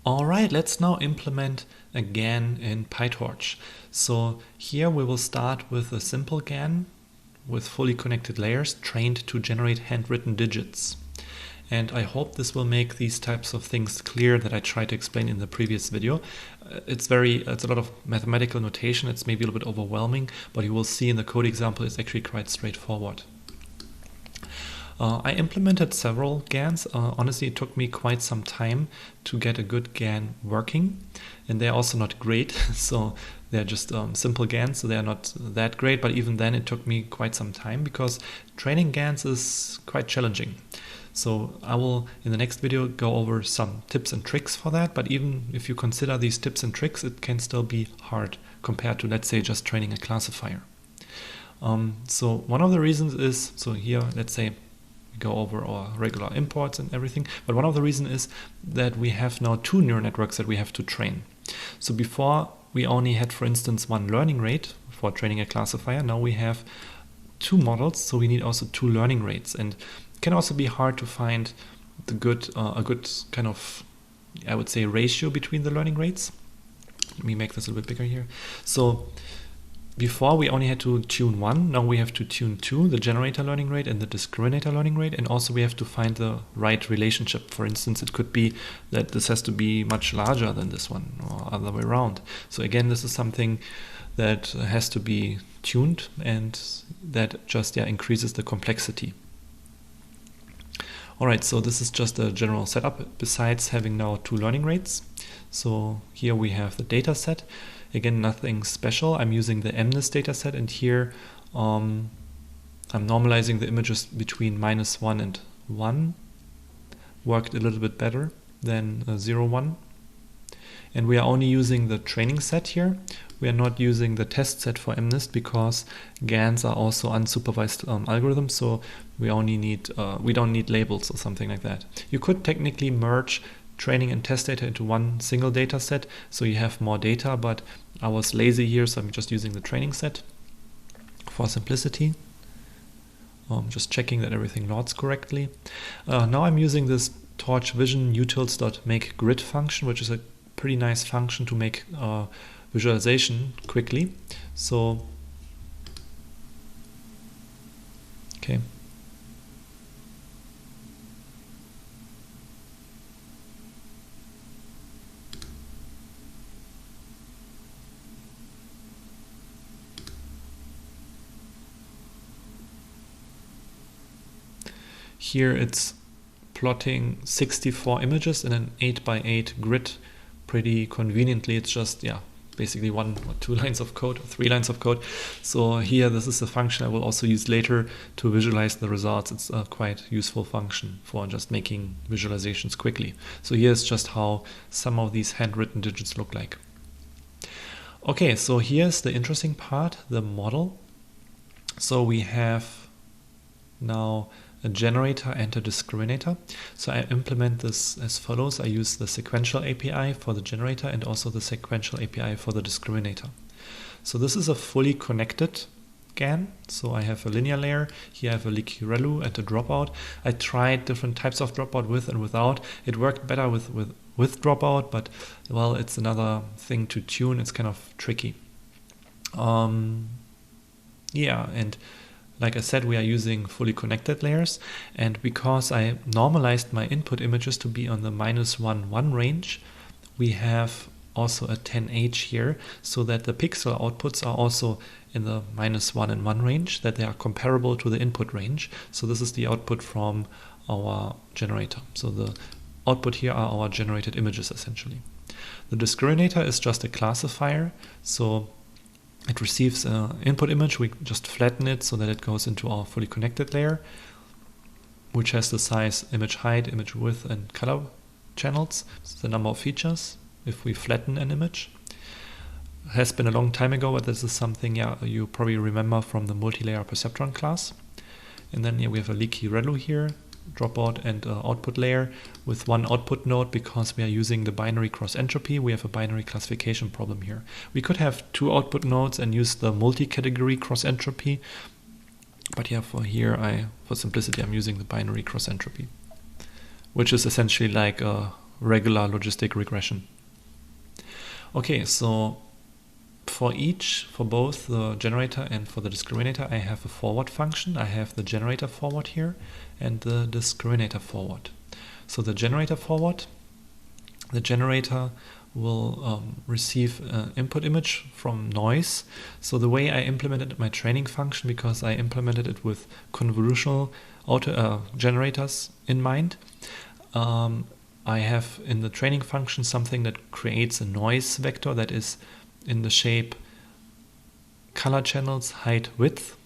All right, let's now implement a GAN in PyTorch. So here we will start with a simple GAN with fully connected layers trained to generate handwritten digits. And I hope this will make these types of things clear that I tried to explain in the previous video. It's a lot of mathematical notation. It's maybe a little bit overwhelming, but you will see in the code example it's actually quite straightforward. I implemented several GANs. Honestly, it took me quite some time to get a good GAN working, and they're also not great. So they're just simple GANs, so they're not that great, but even then it took me quite some time because training GANs is quite challenging. So I will, in the next video, go over some tips and tricks for that, but even if you consider these tips and tricks, it can still be hard compared to, let's say, just training a classifier. So one of the reasons is, so here, let's say, go over our regular imports and everything, but one of the reasons is that we have now two neural networks that we have to train. So before we only had, for instance, one learning rate for training a classifier. Now we have two models, so we need also two learning rates, and it can also be hard to find a good kind of, I would say, ratio between the learning rates. Let me make this a little bit bigger here. So before we only had to tune one, now we have to tune two, the generator learning rate and the discriminator learning rate, and also we have to find the right relationship. For instance, it could be that this has to be much larger than this one, or other way around. So again, this is something that has to be tuned, and that just increases the complexity. Alright, so this is just a general setup besides having now two learning rates. So here we have the data set. Again, nothing special. I'm using the MNIST dataset, and here I'm normalizing the images between -1 and 1. Worked a little bit better than 0, 1. And we are only using the training set here. We are not using the test set for MNIST because GANs are also unsupervised algorithms, so we only need we don't need labels or something like that. You could technically merge training and test data into one single data set, so you have more data, but I was lazy here, so I'm just using the training set for simplicity. Just checking that everything loads correctly. Now I'm using this Torch Vision utils.makeGrid function, which is a pretty nice function to make visualization quickly. So, okay. Here it's plotting 64 images in an 8x8 grid. Pretty conveniently, it's just basically 1 or 2 lines of code, or 3 lines of code. So here, this is a function I will also use later to visualize the results. It's a quite useful function for just making visualizations quickly. So here's just how some of these handwritten digits look like. Okay, so here's the interesting part, the model. So we have now a generator and a discriminator. So I implement this as follows. I use the sequential API for the generator and also the sequential API for the discriminator. So this is a fully connected GAN. So I have a linear layer. Here I have a leaky ReLU and a dropout. I tried different types of dropout with and without. It worked better with dropout, but well, it's another thing to tune. It's kind of tricky. And like I said, we are using fully connected layers, and because I normalized my input images to be on the -1, 1 range, we have also a 10H here, so that the pixel outputs are also in the -1 and 1 range, that they are comparable to the input range. So this is the output from our generator. So the output here are our generated images, essentially. The discriminator is just a classifier, so it receives an input image. We just flatten it so that it goes into our fully connected layer, which has the size, image height, image width, and color channels. So the number of features if we flatten an image. It has been a long time ago, but this is something you probably remember from the multi-layer perceptron class. And then we have a leaky ReLU here, dropout and output layer with one output node. Because we are using the binary cross entropy, we have a binary classification problem here. We could have 2 output nodes and use the multi-category cross entropy, but for simplicity, I'm using the binary cross entropy, which is essentially like a regular logistic regression. Okay, so for both the generator and for the discriminator, I have a forward function. I have the generator forward here and the discriminator forward. So the generator forward, the generator will receive an input image from noise. So the way I implemented my training function, because I implemented it with convolutional generators in mind, I have in the training function something that creates a noise vector that is in the shape color channels height width.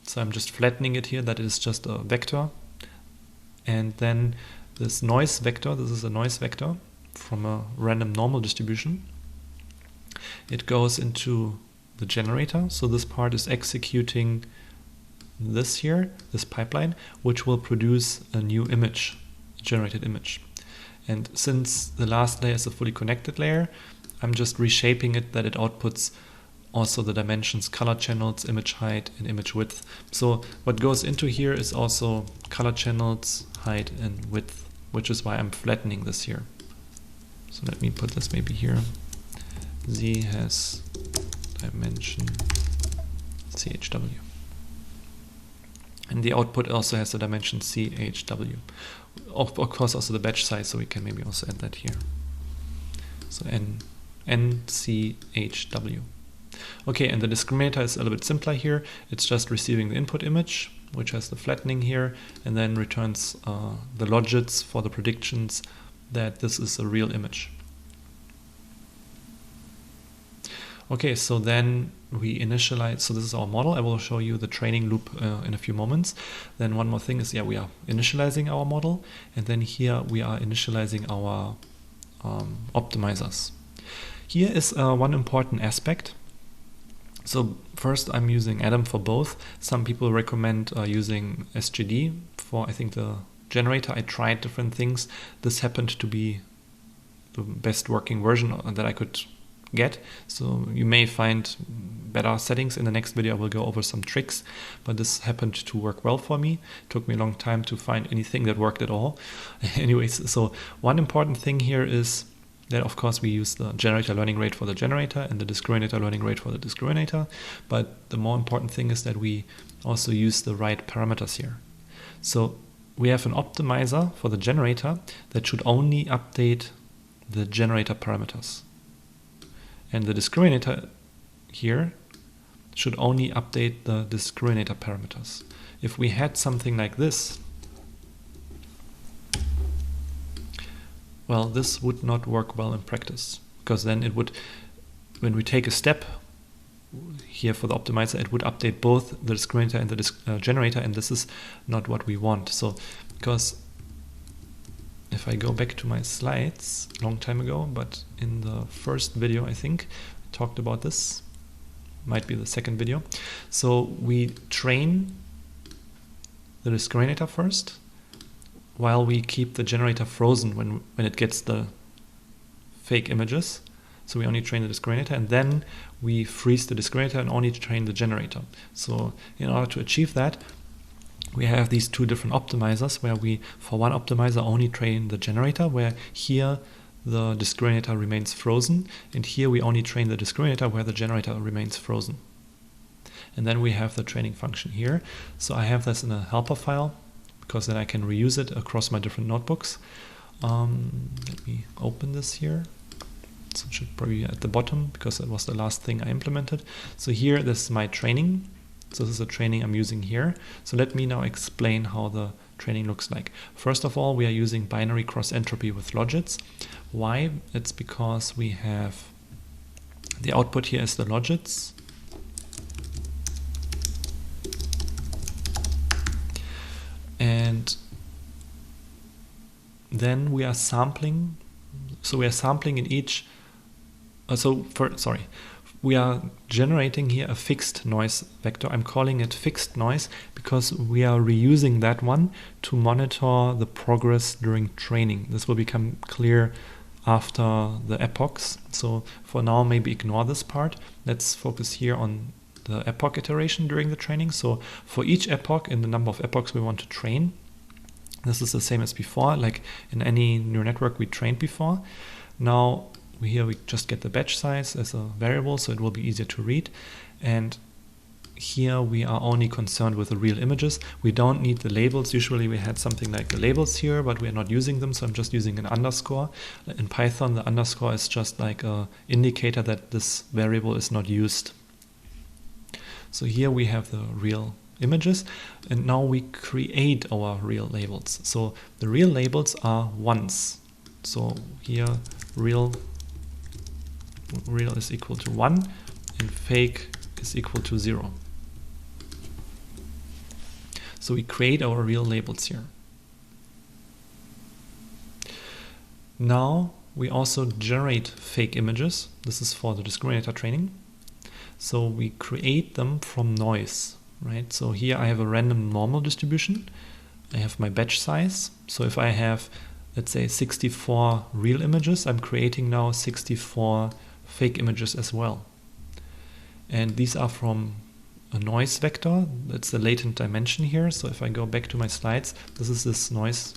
So I'm just flattening it here, that is just a vector. And then this noise vector, this is a noise vector from a random normal distribution. It goes into the generator. So this part is executing this here, this pipeline, which will produce a new image, a generated image. And since the last layer is a fully connected layer, I'm just reshaping it that it outputs also the dimensions color channels, image height, and image width. So what goes into here is also color channels, height, and width, which is why I'm flattening this here. So let me put this maybe here. Z has dimension CHW. And the output also has the dimension CHW. Of course, also the batch size, so we can maybe also add that here. So NCHW. Okay, and the discriminator is a little bit simpler here. It's just receiving the input image, which has the flattening here, and then returns the logits for the predictions that this is a real image. Okay, so then we initialize, so this is our model. I will show you the training loop in a few moments. Then one more thing is, we are initializing our model, and then here we are initializing our optimizers. Here is one important aspect. So first I'm using Adam for both. Some people recommend using SGD for, I think, the generator. I tried different things. This happened to be the best working version that I could get. So you may find better settings. In the next video I will go over some tricks, but this happened to work well for me. It took me a long time to find anything that worked at all. Anyways, so one important thing here is that of course we use the generator learning rate for the generator and the discriminator learning rate for the discriminator, but the more important thing is that we also use the right parameters here. So we have an optimizer for the generator that should only update the generator parameters. And the discriminator here should only update the discriminator parameters. If we had something like this, well, this would not work well in practice, because then it would, when we take a step here for the optimizer, it would update both the discriminator and the generator, and this is not what we want. So, because if I go back to my slides a long time ago, but in the first video, I think, I talked about this, might be the second video. So we train the discriminator first, while we keep the generator frozen when it gets the fake images. So we only train the discriminator, and then we freeze the discriminator and only train the generator. So in order to achieve that, we have these two different optimizers where we, for one optimizer, only train the generator, where here the discriminator remains frozen, and here we only train the discriminator where the generator remains frozen. And then we have the training function here. So I have this in a helper file, because then I can reuse it across my different notebooks. Let me open this here. So it should probably be at the bottom, because that was the last thing I implemented. So here, this is my training. So this is the training I'm using here. So let me now explain how the training looks like. First of all, we are using binary cross entropy with logits. Why? It's because we have the output here is the logits. And then we are sampling. So we are sampling in each. We are generating here a fixed noise vector. I'm calling it fixed noise because we are reusing that one to monitor the progress during training. This will become clear after the epochs. So for now, maybe ignore this part. Let's focus here on the epoch iteration during the training. So for each epoch, in the number of epochs we want to train, This is the same as before, like in any neural network we trained before. Now here we just get the batch size as a variable, so it will be easier to read. And here we are only concerned with the real images. We don't need the labels. Usually we had something like the labels here, but we're not using them, so I'm just using an underscore. In Python, the underscore is just like an indicator that this variable is not used. So here we have the real images, and now we create our real labels. So the real labels are ones. So here real is equal to 1 and fake is equal to 0. So we create our real labels here. Now we also generate fake images. This is for the discriminator training. So we create them from noise, right? So here I have a random normal distribution. I have my batch size. So if I have, let's say, 64 real images, I'm creating now 64 fake images as well. And these are from a noise vector. That's the latent dimension here. So if I go back to my slides, this is this noise.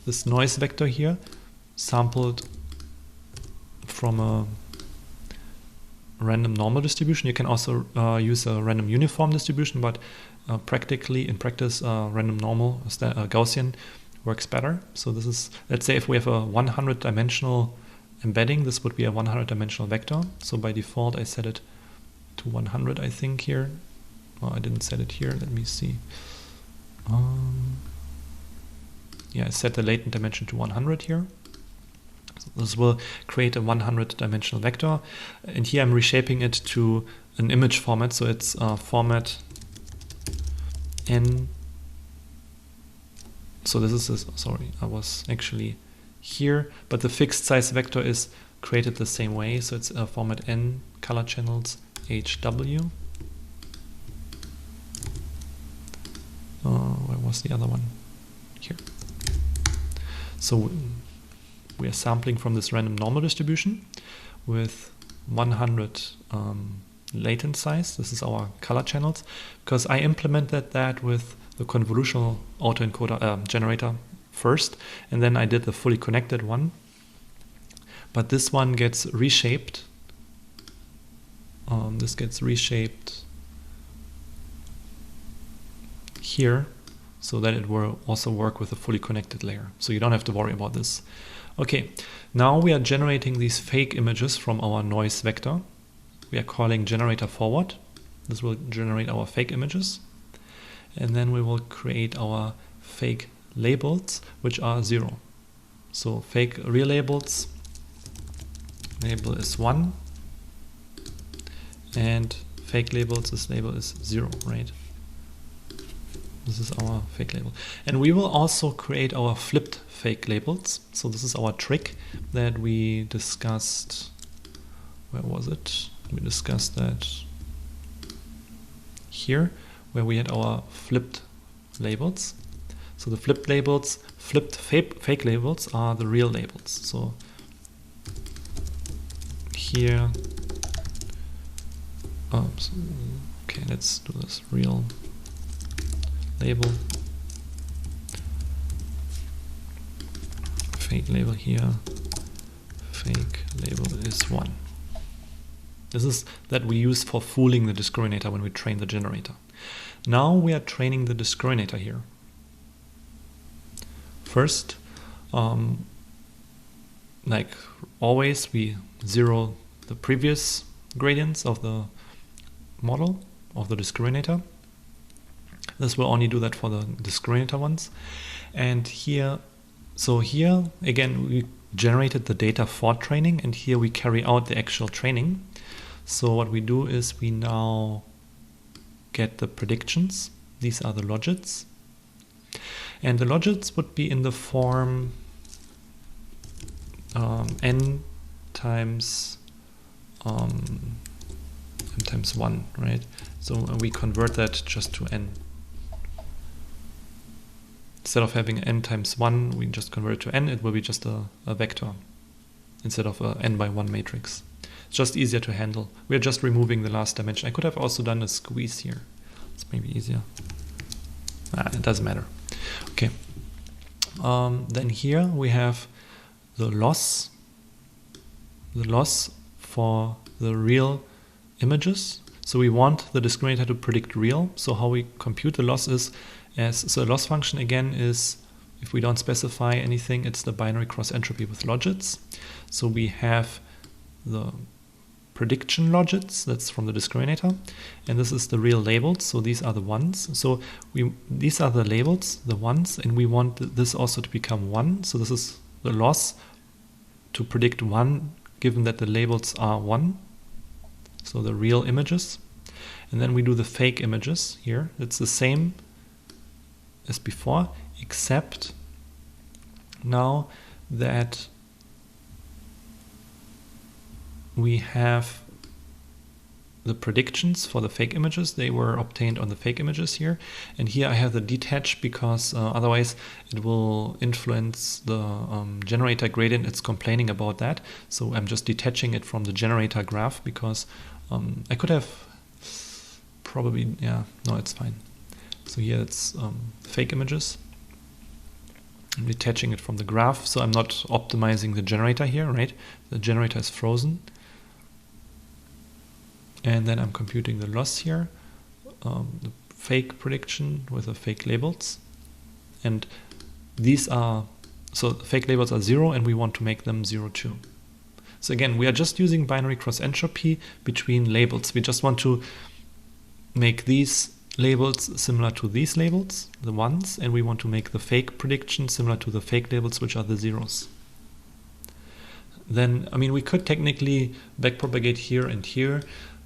This noise vector here, sampled from a random normal distribution. You can also use a random uniform distribution, but in practice, random normal Gaussian works better. So this is, let's say if we have a 100 dimensional embedding, this would be a 100 dimensional vector. So by default I set it to 100, I think here. Oh, I didn't set it here, let me see. Yeah, I set the latent dimension to 100 here. So this will create a 100 dimensional vector, and here I'm reshaping it to an image format. So it's format n. So this is sorry, I was actually here, but the fixed size vector is created the same way. So it's format n color channels HW. Where was the other one? Here. So we are sampling from this random normal distribution with 100 latent size. This is our color channels, because I implemented that with the convolutional autoencoder generator first, and then I did the fully connected one. But this one gets reshaped. This gets reshaped here, so that it will also work with a fully connected layer. So you don't have to worry about this. Okay, now we are generating these fake images from our noise vector. We are calling generator forward. This will generate our fake images. And then we will create our fake labels, which are 0. So fake real labels, label is 1. And fake labels, this label is 0, right? This is our fake label. And we will also create our flipped fake labels. So this is our trick that we discussed. Where was it? We discussed that here, where we had our flipped labels. So the flipped labels, flipped fake labels are the real labels. So here, okay, let's do this real label, fake label here, fake label is 1. This is that we use for fooling the discriminator when we train the generator. Now we are training the discriminator here. First, like always, we zero the previous gradients of the model, of the discriminator. This will only do that for the discriminator ones. And here, so here, again, we generated the data for training, and here we carry out the actual training. So what we do is we now get the predictions. These are the logits. And the logits would be in the form n times 1, right? So we convert that just to n. Instead of having n times 1, we just convert it to n. It will be just a vector instead of a n by 1 matrix. It's just easier to handle. We're just removing the last dimension. I could have also done a squeeze here. It's maybe easier. It doesn't matter. Okay. Then here we have the loss for the real images. So we want the discriminator to predict real. So how we compute the loss is so the loss function again is, if we don't specify anything, it's the binary cross entropy with logits. So we have the prediction logits, that's from the discriminator, and this is the real labels, so these are the ones. So these are the labels, the ones, and we want this also to become 1. So this is the loss to predict 1 given that the labels are 1, so the real images. And then we do the fake images here. It's the same as before, except now that we have the predictions for the fake images. They were obtained on the fake images here. And here I have the detach because otherwise it will influence the generator gradient. It's complaining about that. So I'm just detaching it from the generator graph because I could have probably, no, it's fine. So here it's fake images. I'm detaching it from the graph. So I'm not optimizing the generator here, right? The generator is frozen. And then I'm computing the loss here, the fake prediction with the fake labels. And these are, so the fake labels are 0 and we want to make them 0 too. So again, we are just using binary cross entropy between labels. We just want to make these labels similar to these labels, the ones, and we want to make the fake prediction similar to the fake labels, which are the zeros. Then, I mean, we could technically backpropagate here and here,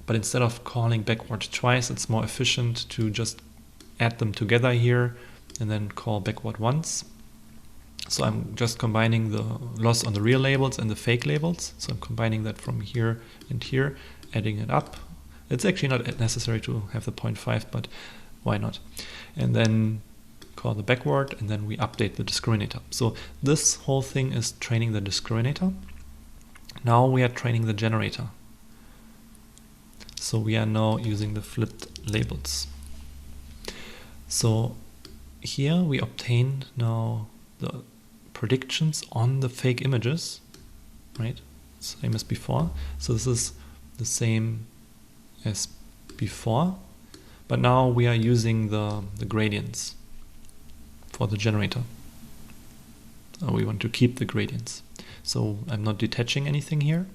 but instead of calling backward twice, it's more efficient to just add them together here and then call backward once. So I'm just combining the loss on the real labels and the fake labels. So I'm combining that from here and here, adding it up. It's actually not necessary to have the 0.5, but why not? And then call the backward, and then we update the discriminator. So this whole thing is training the discriminator. Now we are training the generator. So we are now using the flipped labels. So here we obtain now the predictions on the fake images, right? Same as before. So this is the same as before, but now we are using the gradients for the generator. We want to keep the gradients. So I'm not detaching anything here.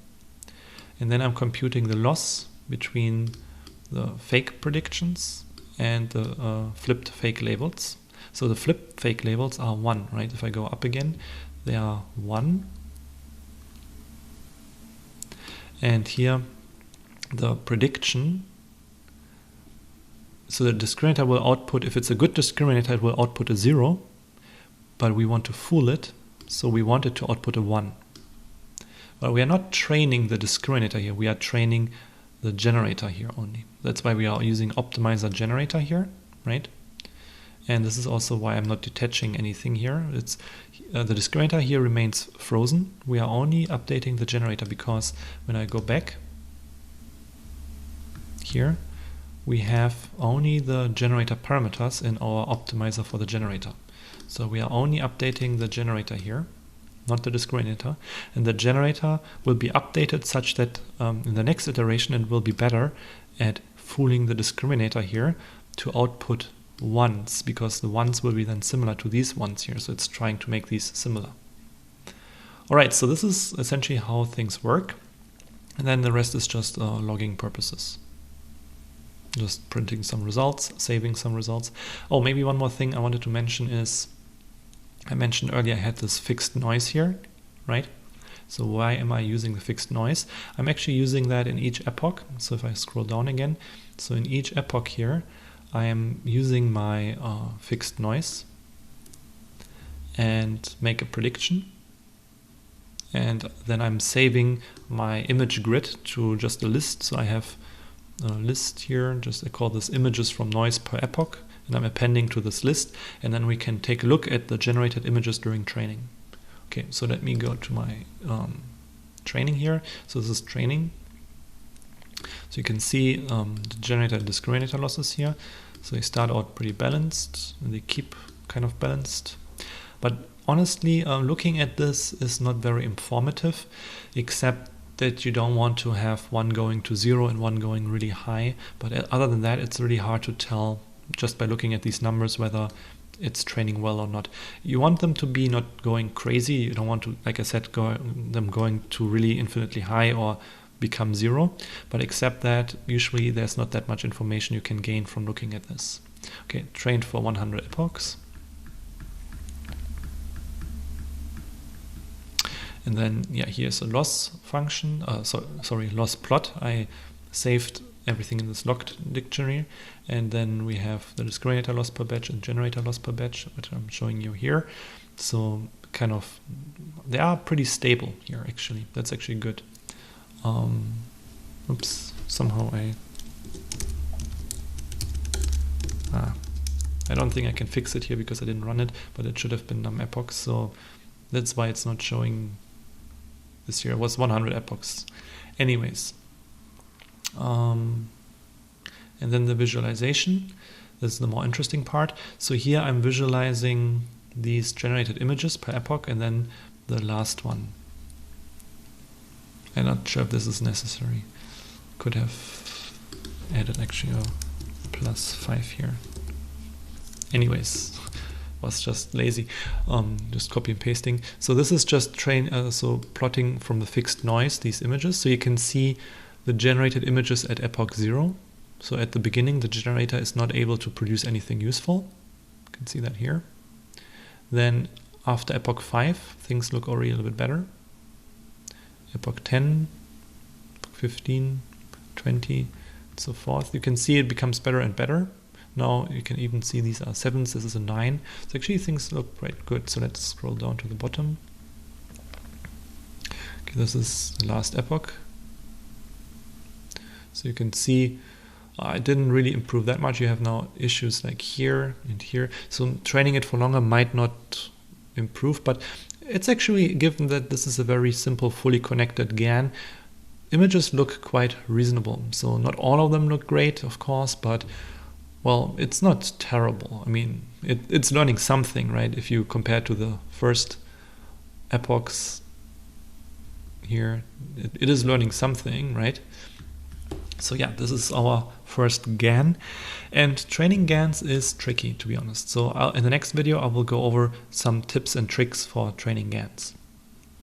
And then I'm computing the loss between the fake predictions and the flipped fake labels. So the flipped fake labels are 1, right? If I go up again, they are 1. And here the prediction, so the discriminator will output, if it's a good discriminator, it will output a 0, but we want to fool it, so we want it to output a 1. But we are not training the discriminator here, we are training the generator here only. That's why we are using optimizer generator here, right? And this is also why I'm not detaching anything here. It's the discriminator here remains frozen. We are only updating the generator because when I go back here, we have only the generator parameters in our optimizer for the generator. So we are only updating the generator here, not the discriminator, and the generator will be updated such that in the next iteration it will be better at fooling the discriminator here to output ones, because the ones will be then similar to these ones here, so it's trying to make these similar. Alright, so this is essentially how things work, and then the rest is just logging purposes. Just printing some results, saving some results. Oh, maybe one more thing I wanted to mention is, I mentioned earlier I had this fixed noise here, right? So why am I using the fixed noise? I'm actually using that in each epoch. So if I scroll down again, so in each epoch here, I am using my fixed noise and make a prediction. And then I'm saving my image grid to just a list. So I have a list here, just I call this images from noise per epoch, and I'm appending to this list, and then we can take a look at the generated images during training. Okay, so let me go to my training here. So this is training. So you can see the generator and discriminator losses here. So they start out pretty balanced and they keep kind of balanced. But honestly, looking at this is not very informative, except that you don't want to have one going to 0 and one going really high. But other than that, it's really hard to tell just by looking at these numbers whether it's training well or not. You want them to be not going crazy. You don't want to, like I said, them going to really infinitely high or become 0. But except that, usually there's not that much information you can gain from looking at this. Okay, trained for 100 epochs. And then, yeah, here's a loss function, loss plot. I saved everything in this locked dictionary. And then we have the discriminator loss per batch and generator loss per batch, which I'm showing you here. So kind of, they are pretty stable here, actually. That's actually good. Oops, somehow I don't think I can fix it here because I didn't run it, but it should have been num epochs. So that's why it's not showing this here. It was 100 epochs. Anyways. And then the visualization. This is the more interesting part. So here I'm visualizing these generated images per epoch and then the last one. I'm not sure if this is necessary. Could have added actually a +5 here. Anyways, was just lazy, just copy and pasting. So this is just plotting from the fixed noise these images. So you can see the generated images at epoch 0. So at the beginning, the generator is not able to produce anything useful. You can see that here. Then after epoch 5, things look already a little bit better. Epoch 10, epoch 15, 20, and so forth. You can see it becomes better and better. Now you can even see these are 7s, this is a 9. So actually things look quite good. So let's scroll down to the bottom. Okay, this is the last epoch. So you can see it didn't really improve that much. You have now issues like here and here. So training it for longer might not improve, but it's actually, given that this is a very simple, fully connected GAN, images look quite reasonable. So not all of them look great, of course, but well, it's not terrible. I mean, it's learning something, right? If you compare to the first epochs here, it is learning something, right? So yeah, this is our first GAN, and training GANs is tricky, to be honest. So in the next video, I will go over some tips and tricks for training GANs.